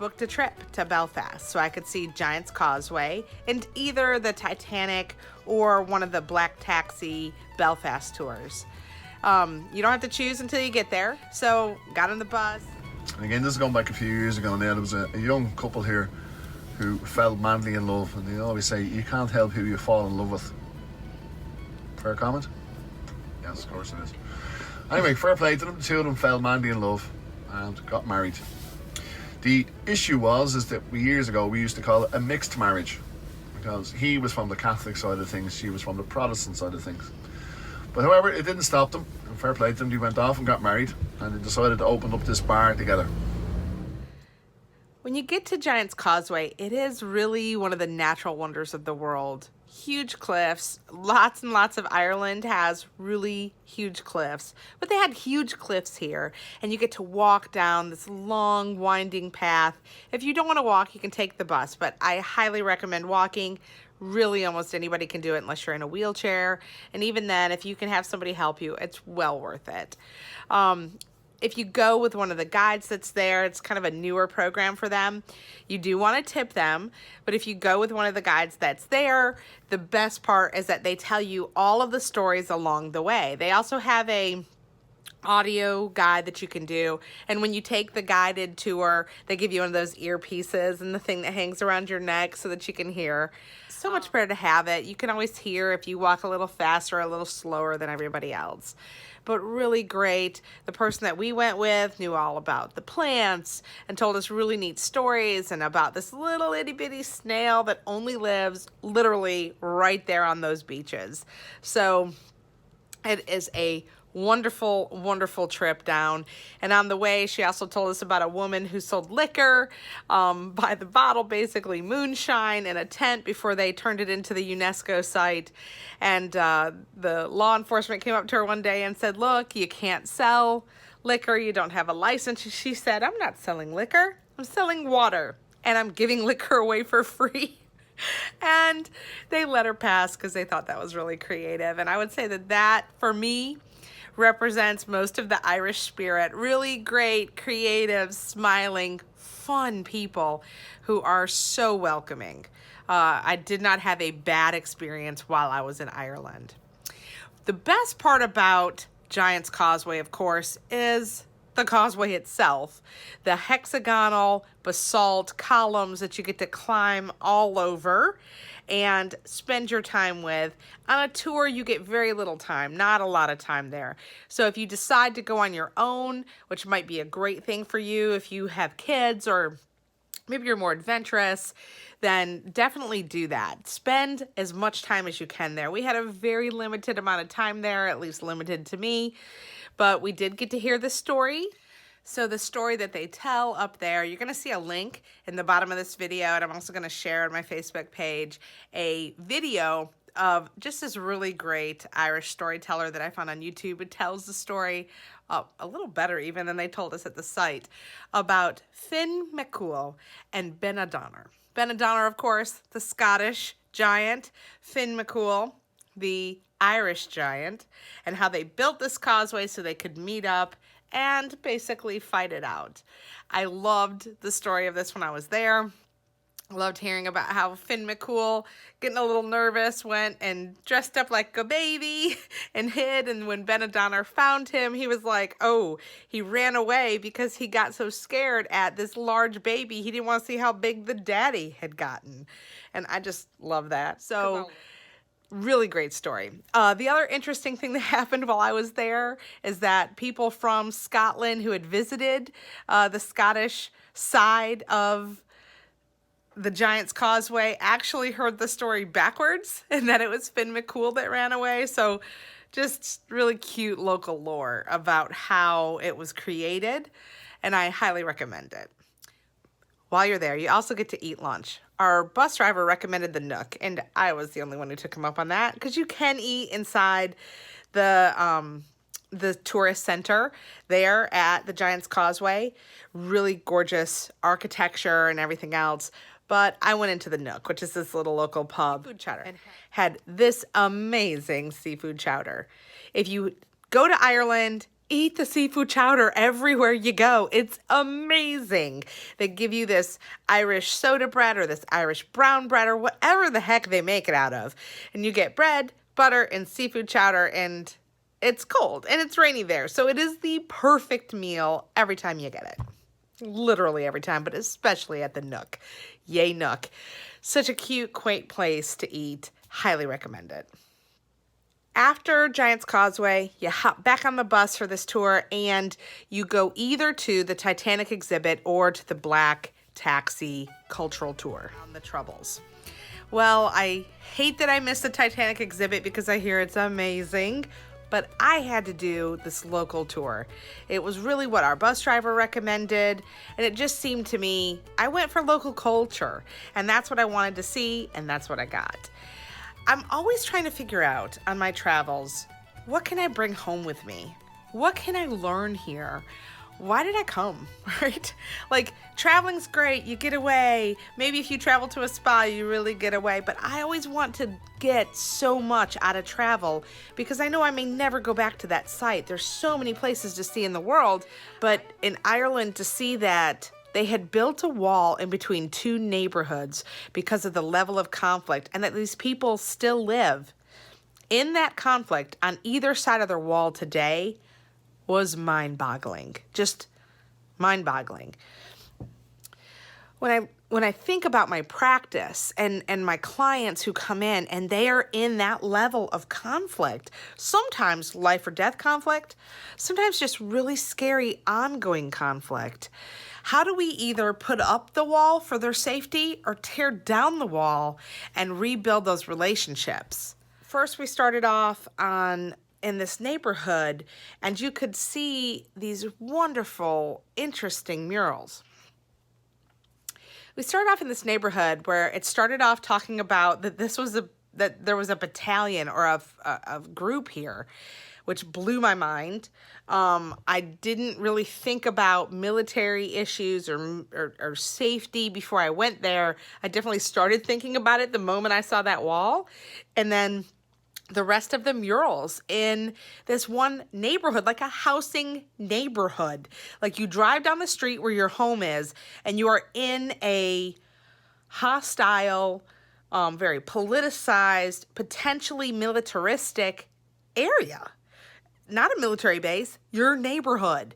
booked a trip to Belfast so I could see Giant's Causeway and either the Titanic or one of the Black Taxi Belfast tours. You don't have to choose until you get there, so got on the bus. And again, this is going back a few years ago now. There was a young couple here who fell madly in love, and they always say you can't help who you fall in love with. Fair comment? Yes, of course it is. Anyway, fair play to them. The two of them fell madly in love and got married. The issue is that years ago we used to call it a mixed marriage, because he was from the Catholic side of things, she was from the Protestant side of things. But however, it didn't stop them, and fair play to them. They went off and got married, and they decided to open up this bar together. When you get to Giant's Causeway, it is really one of the natural wonders of the world. Huge cliffs, lots and lots of Ireland has really huge cliffs, but they had huge cliffs here, and you get to walk down this long winding path. If you don't want to walk, you can take the bus, but I highly recommend walking. Really, almost anybody can do it unless you're in a wheelchair, and even then, if you can have somebody help you, it's well worth it. If you go with one of the guides that's there, it's kind of a newer program for them. You do want to tip them, but if you go with one of the guides that's there, the best part is that they tell you all of the stories along the way. They also have a audio guide that you can do, and when you take the guided tour, they give you one of those earpieces and the thing that hangs around your neck so that you can hear. So much better to have it. You can always hear if you walk a little faster or a little slower than everybody else. But really great. The person that we went with knew all about the plants and told us really neat stories and about this little itty bitty snail that only lives literally right there on those beaches. So it is a wonderful, wonderful trip down. And on the way, she also told us about a woman who sold liquor by the bottle, basically moonshine, in a tent before they turned it into the UNESCO site. And the law enforcement came up to her one day and said, look, you can't sell liquor. You don't have a license. She said, I'm not selling liquor. I'm selling water, and I'm giving liquor away for free. And they let her pass because they thought that was really creative. And I would say that for me, represents most of the Irish spirit. Really great, creative, smiling, fun people who are so welcoming. I did not have a bad experience while I was in Ireland. The best part about Giant's Causeway, of course, is the causeway itself. The hexagonal basalt columns that you get to climb all over and spend your time with. On a tour, you get very little time, not a lot of time there. So if you decide to go on your own, which might be a great thing for you if you have kids or maybe you're more adventurous, then definitely do that. Spend as much time as you can there. We had a very limited amount of time there, at least limited to me, but we did get to hear the story. So the story that they tell up there, you're going to see a link in the bottom of this video, and I'm also going to share on my Facebook page a video of just this really great Irish storyteller that I found on YouTube. It tells the story a little better even than they told us at the site about Finn McCool and Ben O'Donnell. Ben O'Donnell, of course, the Scottish giant, Finn McCool, the Irish giant, and how they built this causeway so they could meet up and basically fight it out. I loved the story of this when I was there. I loved hearing about how Finn McCool, getting a little nervous, went and dressed up like a baby and hid. And when Ben O'Donnell found him, he was like, oh, he ran away because he got so scared at this large baby. He didn't want to see how big the daddy had gotten. And I just love that. So really great story. The other interesting thing that happened while I was there is that people from Scotland who had visited the Scottish side of the Giant's Causeway actually heard the story backwards, and that it was Finn McCool that ran away. So just really cute local lore about how it was created, and I highly recommend it. While you're there, you also get to eat lunch. Our bus driver recommended the Nook, and I was the only one who took him up on that, because you can eat inside the tourist center there at the Giant's Causeway. Really gorgeous architecture and everything else. But I went into the Nook, which is this little local pub, food chowder, and had this amazing seafood chowder. If you go to Ireland, Eat the seafood chowder everywhere you go. It's amazing. They give you this Irish soda bread or this Irish brown bread or whatever the heck they make it out of. And you get bread, butter, and seafood chowder, and it's cold and it's rainy there. So it is the perfect meal every time you get it. Literally every time, but especially at the Nook. Yay, Nook. Such a cute, quaint place to eat. Highly recommend it. After Giant's Causeway, you hop back on the bus for this tour and you go either to the Titanic exhibit or to the Black Taxi cultural tour on the Troubles. Well, I hate that I missed the Titanic exhibit because I hear it's amazing, but I had to do this local tour. It was really what our bus driver recommended, and it just seemed to me, I went for local culture, and that's what I wanted to see, and that's what I got. I'm always trying to figure out on my travels, what can I bring home with me? What can I learn here? Why did I come, right? Like, traveling's great, you get away. Maybe if you travel to a spa, you really get away. But I always want to get so much out of travel because I know I may never go back to that site. There's so many places to see in the world. But in Ireland, to see that they had built a wall in between two neighborhoods because of the level of conflict, and that these people still live in that conflict on either side of their wall today was mind-boggling. Just mind-boggling. When I think about my practice and my clients who come in and they are in that level of conflict, sometimes life or death conflict, sometimes just really scary ongoing conflict. How do we either put up the wall for their safety or tear down the wall and rebuild those relationships? First, we started off in this neighborhood, and you could see these wonderful, interesting murals. We started off in this neighborhood where it started off talking about that there was a battalion or a group here, which blew my mind. I didn't really think about military issues or safety before I went there. I definitely started thinking about it the moment I saw that wall. And then the rest of the murals in this one neighborhood, like a housing neighborhood. Like you drive down the street where your home is and you are in a hostile, very politicized, potentially militaristic area. Not a military base, your neighborhood.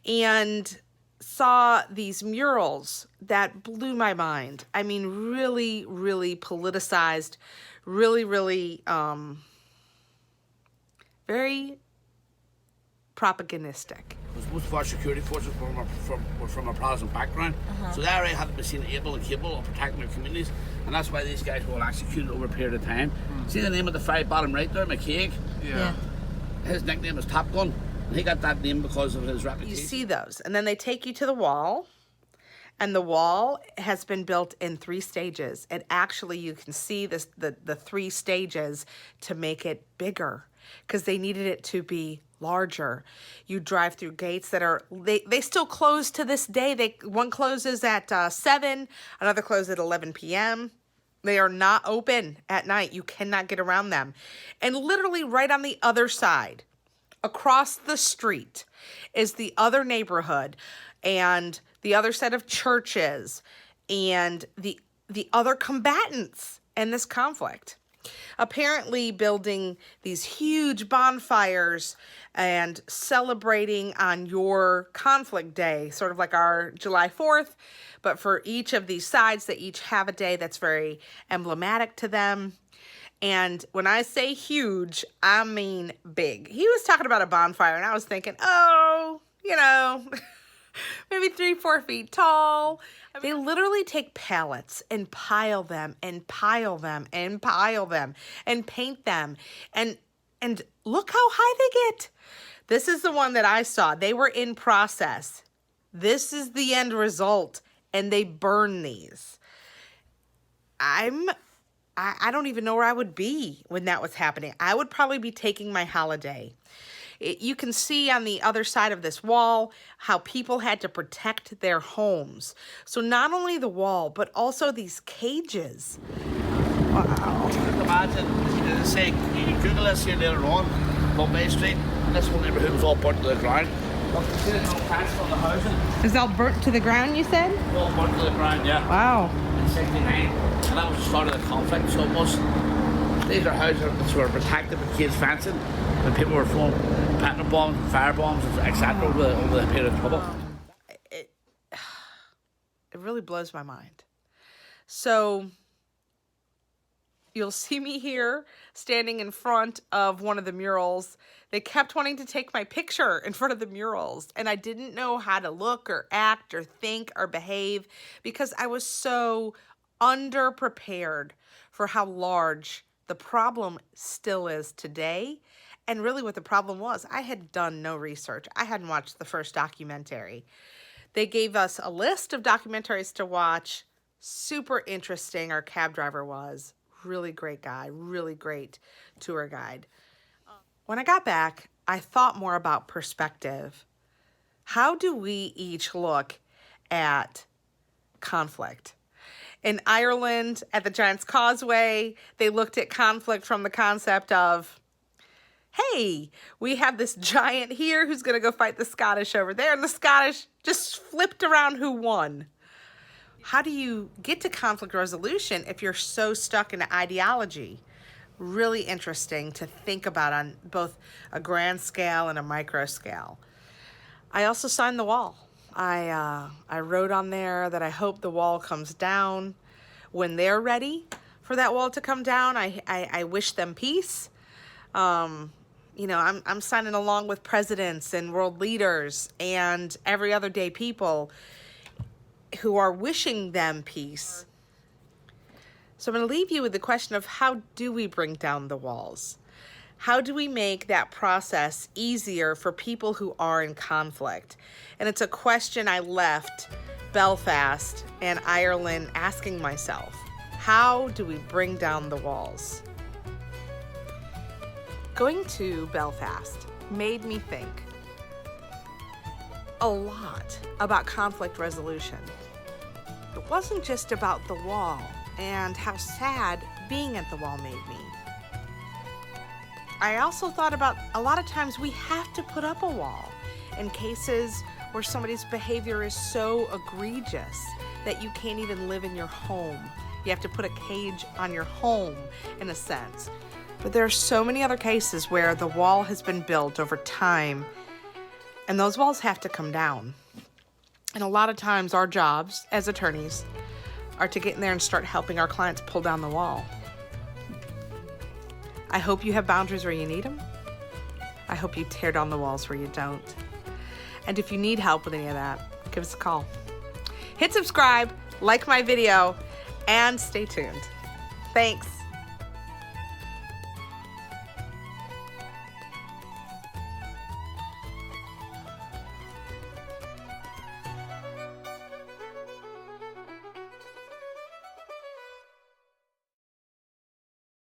And saw these murals that blew my mind. I mean, really, really politicized, really, really, very propagandistic. Most of our security forces were from a Protestant background, so they already had to be seen able and capable of protecting their communities, and that's why these guys were all executed over a period of time. See the name of the fry bottom right there, McCaig? Yeah. His nickname was Top Gun, and he got that name because of his reputation. You see those, and then they take you to the wall, and the wall has been built in 3 stages. And actually, you can see the 3 stages to make it bigger because they needed it to be larger. You drive through gates that are, they still close to this day. One closes at 7, another closes at 11 p.m. They are not open at night. You cannot get around them. And literally right on the other side, across the street, is the other neighborhood and the other set of churches and the other combatants in this conflict. Apparently building these huge bonfires and celebrating on your conflict day, sort of like our July 4th, but for each of these sides, they each have a day that's very emblematic to them. And when I say huge, I mean big. He was talking about a bonfire, and I was thinking, oh, maybe 3-4 feet tall. They literally take pallets and pile them and pile them and pile them and paint them. And look how high they get. This is the one that I saw. They were in process. This is the end result. And they burn these. I don't even know where I would be when that was happening. I would probably be taking my holiday. You can see on the other side of this wall how people had to protect their homes. So not only the wall, but also these cages. Wow. Imagine, say, you Google this here later on, Causeway Street, and this whole neighbourhood was all burnt to the ground. Look, you see the no plants on the housing? Is that burnt to the ground, you said? All burnt to the ground, yeah. Wow. In 69, and that was the start of the conflict. So it was, these are houses that were protected with cage fencing when people were throwing petrol bombs and fire bombs, etc. over the period of trouble. It really blows my mind. So you'll see me here standing in front of one of the murals. They kept wanting to take my picture in front of the murals, and I didn't know how to look or act or think or behave because I was so underprepared for how large the problem still is today. And really what the problem was, I had done no research. I hadn't watched the first documentary. They gave us a list of documentaries to watch. Super interesting, our cab driver was. Really great guy, really great tour guide. When I got back, I thought more about perspective. How do we each look at conflict? In Ireland, at the Giant's Causeway, they looked at conflict from the concept of, hey, we have this giant here who's going to go fight the Scottish over there, and the Scottish just flipped around who won. How do you get to conflict resolution if you're so stuck in ideology? Really interesting to think about on both a grand scale and a micro scale. I also signed the wall. I wrote on there that I hope the wall comes down. When they're ready for that wall to come down, I wish them peace. You know, I'm signing along with presidents and world leaders and every other day people who are wishing them peace. So I'm going to leave you with the question of how do we bring down the walls? How do we make that process easier for people who are in conflict? And it's a question I left Belfast and Ireland asking myself. How do we bring down the walls? Going to Belfast made me think a lot about conflict resolution. It wasn't just about the wall and how sad being at the wall made me. I also thought about a lot of times we have to put up a wall in cases where somebody's behavior is so egregious that you can't even live in your home. You have to put a cage on your home in a sense. But there are so many other cases where the wall has been built over time and those walls have to come down. And a lot of times our jobs as attorneys are to get in there and start helping our clients pull down the wall. I hope you have boundaries where you need them. I hope you tear down the walls where you don't. And if you need help with any of that, give us a call. Hit subscribe, like my video, and stay tuned. Thanks.